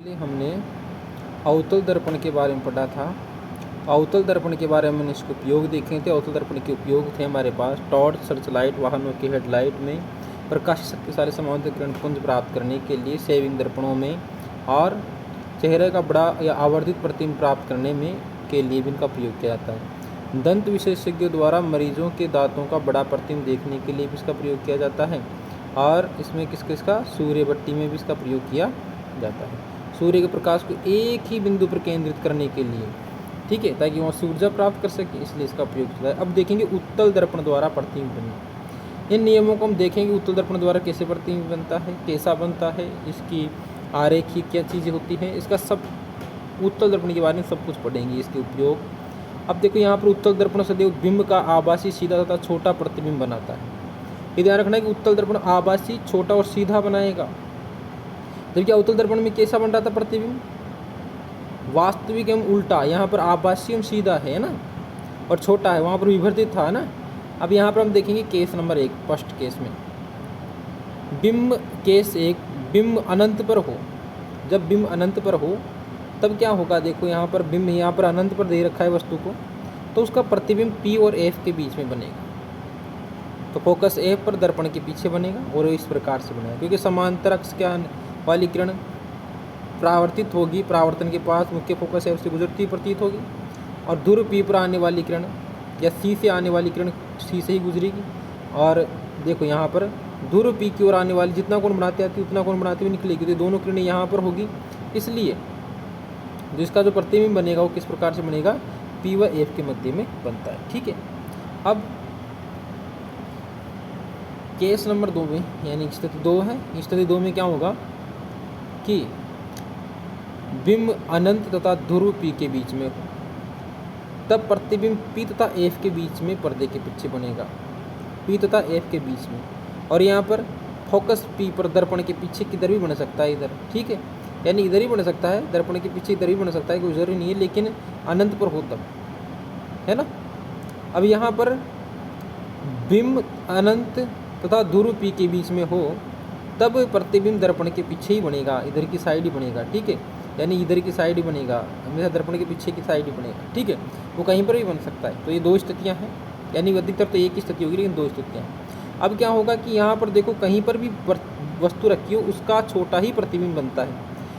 पहले हमने अवतल दर्पण के बारे में पढ़ा था। अवतल दर्पण के बारे में इसके उपयोग देखे थे। अवतल दर्पण के उपयोग थे हमारे पास टॉर्च, सर्च लाइट, वाहनों की हेडलाइट में प्रकाश शक्तिशाली समानांतर किरण पुंज प्राप्त करने के लिए, सेविंग दर्पणों में, और चेहरे का बड़ा या आवर्धित प्रतिबिंब प्राप्त करने में के लिए भी इनका उपयोग किया जाता है। दंत विशेषज्ञों द्वारा मरीजों के दांतों का बड़ा प्रतिबिंब देखने के लिए भी इसका प्रयोग किया जाता है। और इसमें किसका सूर्य बत्ती में भी इसका प्रयोग किया जाता है, सूर्य के प्रकाश को एक ही बिंदु पर केंद्रित करने के लिए, ठीक है, ताकि वहाँ से ऊर्जा प्राप्त कर सके, इसलिए इसका प्रयोग होता है। अब देखेंगे उत्तल दर्पण द्वारा प्रतिबिंब बनना। इन नियमों को हम देखेंगे उत्तल दर्पण द्वारा कैसे प्रतिबिंब बनता है, कैसा बनता है, इसकी आरेखी क्या चीज़ें होती हैं, इसका सब उत्तल दर्पण के बारे में सब कुछ पढ़ेंगे, इसके उपयोग। अब देखो यहाँ पर उत्तल दर्पण सदैव बिंब का आभासी, सीधा तथा छोटा प्रतिबिंब बनाता है। ये ध्यान रखना है कि उत्तल दर्पण आभासी, छोटा और सीधा बनाएगा, जबकि अवतल दर्पण में कैसा बन रहा था प्रतिबिंब, वास्तविक एवं उल्टा। यहाँ पर आभासी एवं सीधा है ना, और छोटा है, वहाँ पर विवर्तित था ना। अब यहाँ पर हम देखेंगे केस नंबर 1, फर्स्ट केस में बिंब। केस 1, बिंब अनंत पर हो। जब बिंब अनंत पर हो तब क्या होगा, देखो यहाँ पर बिंब यहाँ पर अनंत पर दे रखा है वस्तु को, तो उसका प्रतिबिंब P और F के बीच में बनेगा। तो फोकस F पर दर्पण के पीछे बनेगा और इस प्रकार से बनेगा, क्योंकि समांतर अक्ष क्या वाली किरण परावर्तित होगी, परावर्तन के पास मुख्य फोकस है उससे गुजरती प्रतीत होगी, और ध्रुव P पर आने वाली किरण या C से आने वाली किरण C से ही गुजरेगी। और देखो यहाँ पर ध्रुव P की ओर आने वाली जितना कोण बनाते आती उतना कोण बनाते हुए निकलेगी, तो दोनों किरणें यहाँ पर होगी, इसलिए जिसका जो प्रतिबिंब बनेगा वो किस प्रकार से बनेगा, P व F के मध्य में बनता है, ठीक है। अब केस नंबर 2 में, यानी स्थिति 2 है, स्थिति 2 में क्या होगा कि बिंब अनंत तथा ध्रुव P के बीच में हो, तब प्रतिबिंब P तथा F के बीच में पर्दे के पीछे बनेगा, P तथा F के बीच में। और यहाँ पर फोकस P पर दर्पण के पीछे किधर भी बन सकता है, इधर, ठीक है, यानी इधर ही बन सकता है, दर्पण के पीछे इधर ही बन सकता है, कोई जरूरी नहीं है, लेकिन अनंत पर हो तब, है ना। अब यहाँ पर बिंब अनंत तथा ध्रुव P के बीच में हो तब प्रतिबिंब दर्पण के पीछे ही बनेगा, इधर की साइड ही बनेगा, ठीक है, यानी इधर की साइड ही बनेगा, हमेशा दर्पण के पीछे की साइड ही बनेगा, ठीक है, वो कहीं पर भी बन सकता है। तो ये 2 स्थितियाँ हैं, यानी अधिकतर तो एक ही स्थिति होगी, लेकिन 2 स्थितियाँ हैं। अब क्या होगा कि यहाँ पर देखो कहीं पर भी वस्तु रखी हो उसका छोटा ही प्रतिबिंब बनता है।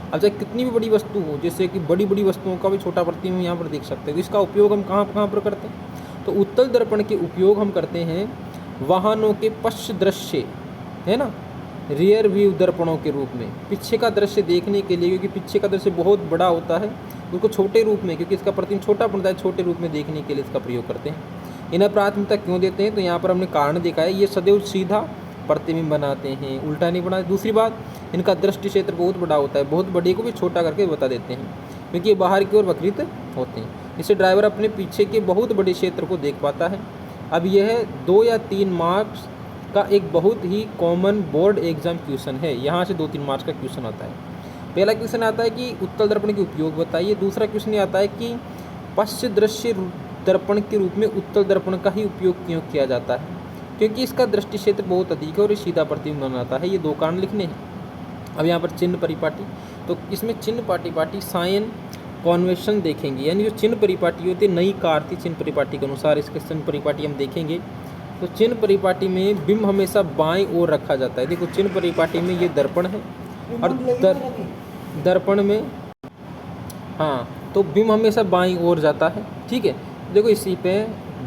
अब चाहे कितनी भी बड़ी वस्तु हो, जैसे कि बड़ी बड़ी वस्तुओं का भी छोटा प्रतिबिंब यहाँ पर देख सकते हैं। तो इसका उपयोग हम कहाँ पर करते हैं, तो उत्तल दर्पण के उपयोग हम करते हैं वाहनों के पश्च दृश्य, है ना, रियर व्यू दर्पणों के रूप में, पीछे का दृश्य देखने के लिए, क्योंकि पीछे का दृश्य बहुत बड़ा होता है, उसको छोटे रूप में, क्योंकि इसका प्रतिबिंब छोटा बनता है, छोटे रूप में देखने के लिए इसका प्रयोग करते हैं। इन्हें प्राथमिकता क्यों देते हैं, तो यहाँ पर हमने कारण देखा है, ये सदैव सीधा प्रतिबिंब बनाते हैं, उल्टा नहीं बनाते। दूसरी बात, इनका दृष्टि क्षेत्र बहुत बड़ा होता है, बहुत बड़े को भी छोटा करके बता देते हैं, क्योंकि ये बाहर की ओर वक्रित होते हैं। इससे ड्राइवर अपने पीछे के बहुत बड़े क्षेत्र को देख पाता है। अब यह 2 या 3 मार्क्स का एक बहुत ही कॉमन बोर्ड एग्जाम क्वेश्चन है, यहाँ से 2-3 मार्क्स का क्वेश्चन आता है। पहला क्वेश्चन आता है कि उत्तल दर्पण के उपयोग बताइए। दूसरा क्वेश्चन आता है कि पश्च दृश्य दर्पण के रूप में उत्तल दर्पण का ही उपयोग क्यों किया जाता है, क्योंकि इसका दृष्टि क्षेत्र बहुत अधिक है और ये सीधा प्रतिबिंब बनाता है। ये 2 कारण लिखने हैं। अब यहाँ पर चिन्ह परिपाटी, तो इसमें चिन्ह पाटी साइन कॉन्वेंशन देखेंगे, यानी जो चिन्ह परिपाटी होती है, नई कार थी चिन्ह परिपाटी के अनुसार, इसके चिन्ह परिपाटी हम देखेंगे। तो चिन्ह परिपाटी में बिंब हमेशा बाईं ओर रखा जाता है। देखो चिन्ह परिपाटी में ये दर्पण है और दर्पण में, हाँ, तो बिंब हमेशा बाईं ओर जाता है, ठीक है। देखो इसी पे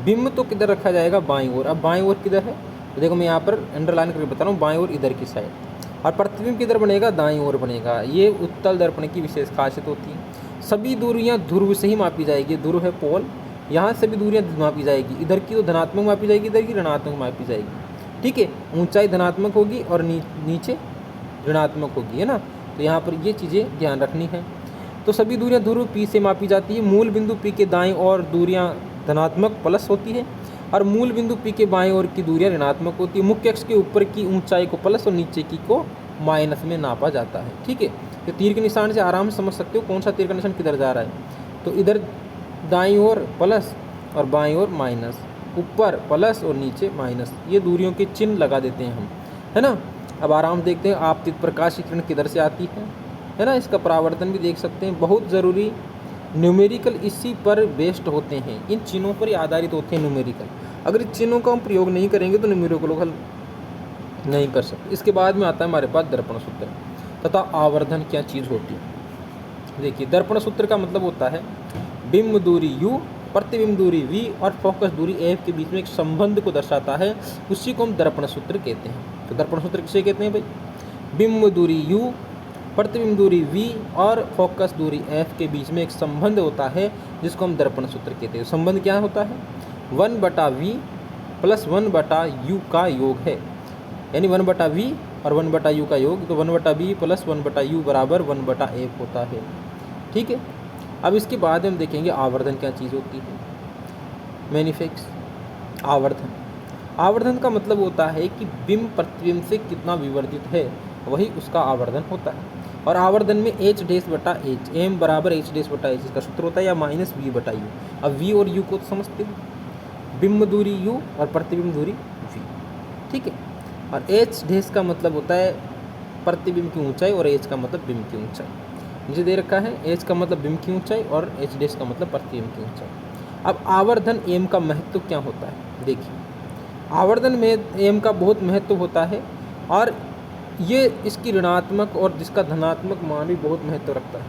बिंब तो किधर रखा जाएगा, बाईं ओर। अब बाईं ओर किधर है, तो देखो मैं यहाँ पर अंडरलाइन करके बता रहा हूँ, बाईं ओर इधर की साइड, और प्रतिबिंब किधर बनेगा, दाईं ओर बनेगा। ये उत्तल दर्पण की विशेष खासियत होती है। सभी दूरियाँ ध्रुव से ही मापी जाएगी, ध्रुव है पोल, यहाँ से भी दूरियाँ मापी जाएगी, इधर की तो धनात्मक मापी जाएगी, इधर की ऋणात्मक मापी जाएगी, ठीक है। ऊंचाई धनात्मक होगी और नीचे ऋणात्मक होगी, है ना। तो यहाँ पर ये चीज़ें ध्यान रखनी है। तो सभी दूरियाँ ध्रुव P से मापी जाती है। मूल बिंदु P के दाएं और दूरियाँ धनात्मक प्लस होती है, और मूल बिंदु P के बाएं ओर की दूरियाँ ऋणात्मक होती है। मुख्य अक्ष के ऊपर की ऊंचाई को प्लस और नीचे की को माइनस में नापा जाता है, ठीक है। तो तीर के निशान से आराम से समझ सकते हो कौन सा तीर का निशान किधर जा रहा है। तो इधर दाईं ओर प्लस और बाईं ओर माइनस, ऊपर प्लस और नीचे माइनस, ये दूरियों के चिन्ह लगा देते हैं हम, है ना। अब आराम देखते हैं आपतित प्रकाश की किरण किधर से आती है, है ना। इसका परावर्तन भी देख सकते हैं। बहुत ज़रूरी न्यूमेरिकल इसी पर बेस्ड होते हैं, इन चिन्हों पर ही आधारित होते हैं न्यूमेरिकल। अगर इन चिन्हों का हम प्रयोग नहीं करेंगे तो न्यूमेरिकल हल नहीं कर सकते। इसके बाद में आता है हमारे पास दर्पण सूत्र तथा आवर्धन क्या चीज़ होती है। देखिए, दर्पण सूत्र का मतलब होता है बिंब दूरी u, प्रतिबिंब दूरी v और फोकस दूरी f के बीच में एक संबंध को दर्शाता है, उसी को हम दर्पण सूत्र कहते हैं। तो दर्पण सूत्र किसे कहते हैं भाई? बिंब दूरी u, प्रतिबिंब दूरी v और फोकस दूरी f के बीच में एक संबंध होता है, जिसको हम दर्पण सूत्र कहते हैं। संबंध क्या होता है? 1/v + 1/u का योग है, यानी 1/v और 1/u का योग, तो 1/v + 1/u बराबर 1/f होता है। ठीक है। अब इसके बाद हम देखेंगे आवर्धन क्या चीज़ होती है। मैनिफिक्स आवर्धन। आवर्धन का मतलब होता है कि बिंब प्रतिबिंब से कितना विवर्जित है, वही उसका आवर्धन होता है। और आवर्धन में h/h, m बराबर h/h इसका सूत्र होता है, या -v/u। अब v और u को तो समझते हैं, बिंब दूरी u और प्रतिबिंब दूरी v। ठीक है। और h' का मतलब होता है प्रतिबिंब की ऊंचाई और h का मतलब बिंब की ऊंचाई। नीचे दे रखा है h का मतलब बिंब की ऊंचाई और h' का मतलब प्रतिबिंब की ऊंचाई। अब आवर्धन m का महत्व क्या होता है? देखिए, आवर्धन में m का बहुत महत्व होता है, और ये इसकी ऋणात्मक और जिसका धनात्मक मान भी बहुत महत्व रखता है।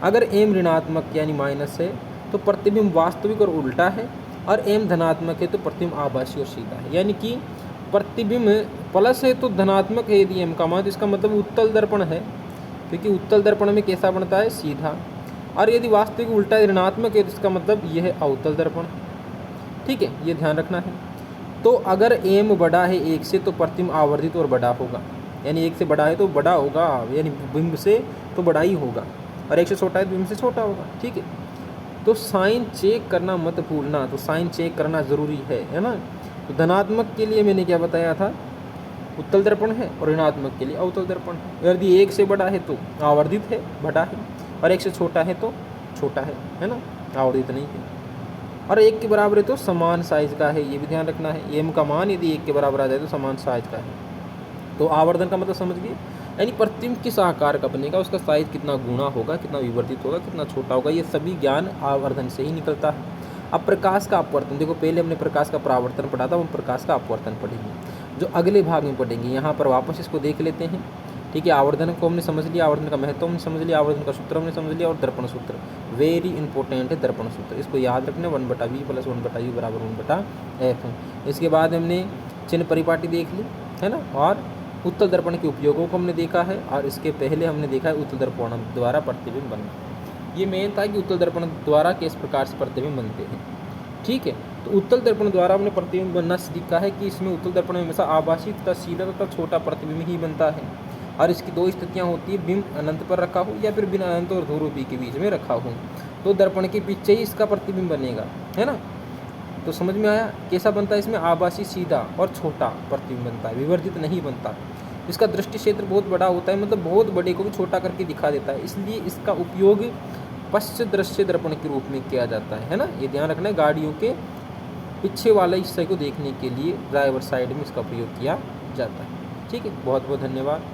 अगर m ऋणात्मक यानी माइनस है तो प्रतिबिंब वास्तविक और उल्टा है, और m धनात्मक है तो प्रतिबिंब आभासी और सीधा है। यानी कि प्रतिबिंब प्लस है तो धनात्मक है यदि m का मान, तो इसका मतलब उत्तल दर्पण है, क्योंकि उत्तल दर्पण में कैसा बनता है? सीधा। और यदि वास्तविक उल्टा ऋणात्मक है तो इसका मतलब यह है अवतल दर्पण। ठीक है, ये ध्यान रखना है। तो अगर m बड़ा है 1 से तो प्रतिबिंब आवर्धित और बड़ा होगा, यानी 1 से बड़ा है तो बड़ा होगा, यानी बिंब से तो बड़ा ही होगा, और 1 से छोटा है तो बिंब से छोटा होगा। ठीक है। तो साइन चेक करना मत भूलना, तो साइन चेक करना ज़रूरी है ना। तो धनात्मक के लिए मैंने क्या बताया था? उत्तल दर्पण है, और ऋणात्मक के लिए अवतल दर्पण है। यदि 1 से बड़ा है तो आवर्धित है, बड़ा है, और 1 से छोटा है तो छोटा है ना, आवर्धित नहीं है। और 1 के बराबर है तो समान साइज का है, ये भी ध्यान रखना है। m का मान यदि 1 के बराबर आ जाए तो समान साइज का है। तो आवर्धन का मतलब समझ गए, यानी प्रतिबिंब किस आकार का बनेगा, उसका साइज कितना गुना होगा, कितना विवर्तित होगा, कितना छोटा होगा, ये सभी ज्ञान आवर्धन से ही निकलता है। अब प्रकाश का अपवर्तन देखो, पहले हमने प्रकाश का परावर्तन पढ़ा था, हम प्रकाश का अपवर्तन पढ़ेंगे जो अगले भाग में पढ़ेंगे। यहाँ पर वापस इसको देख लेते हैं। ठीक है, आवर्धन को हमने समझ लिया, आवर्धन का महत्व हमने समझ लिया, आवर्धन का सूत्र हमने समझ लिया, और दर्पण सूत्र वेरी इंपॉर्टेंट है। दर्पण सूत्र इसको याद रखना, 1/v + 1/u बराबर 1/f है। इसके बाद हमने चिन्ह परिपाटी देख ली है ना, और उत्तल दर्पण के उपयोगों को हमने देखा है, और इसके पहले हमने देखा है उत्तल दर्पण द्वारा प्रतिबिंब बनना। ये मेन था कि उत्तल दर्पण द्वारा किस प्रकार से प्रतिबिंब बनते हैं। ठीक है, तो उत्तल दर्पण द्वारा हमने प्रतिबिंब बनना सीखा है कि इसमें उत्तल दर्पण में हमेशा आभासी तथा सीधा तथा छोटा प्रतिबिंब ही बनता है, और इसकी 2 स्थितियाँ होती है, बिंब अनंत पर रखा हो या फिर बिना अनंत और ध्रुवीय के बीच में रखा हो। तो दर्पण के पीछे ही इसका प्रतिबिंब बनेगा, है ना। तो समझ में आया कैसा बनता है? इसमें आभासी सीधा और छोटा प्रतिबिंब बनता है, विवर्जित नहीं बनता। इसका दृष्टि क्षेत्र बहुत बड़ा होता है, मतलब बहुत बड़े को भी छोटा करके दिखा देता है, इसलिए इसका उपयोग पश्च दृश्य दर्पण के रूप में किया जाता है ना। ये ध्यान रखना है, गाड़ियों के पीछे वाले हिस्से को देखने के लिए ड्राइवर साइड में इसका प्रयोग किया जाता है। ठीक है, बहुत बहुत धन्यवाद।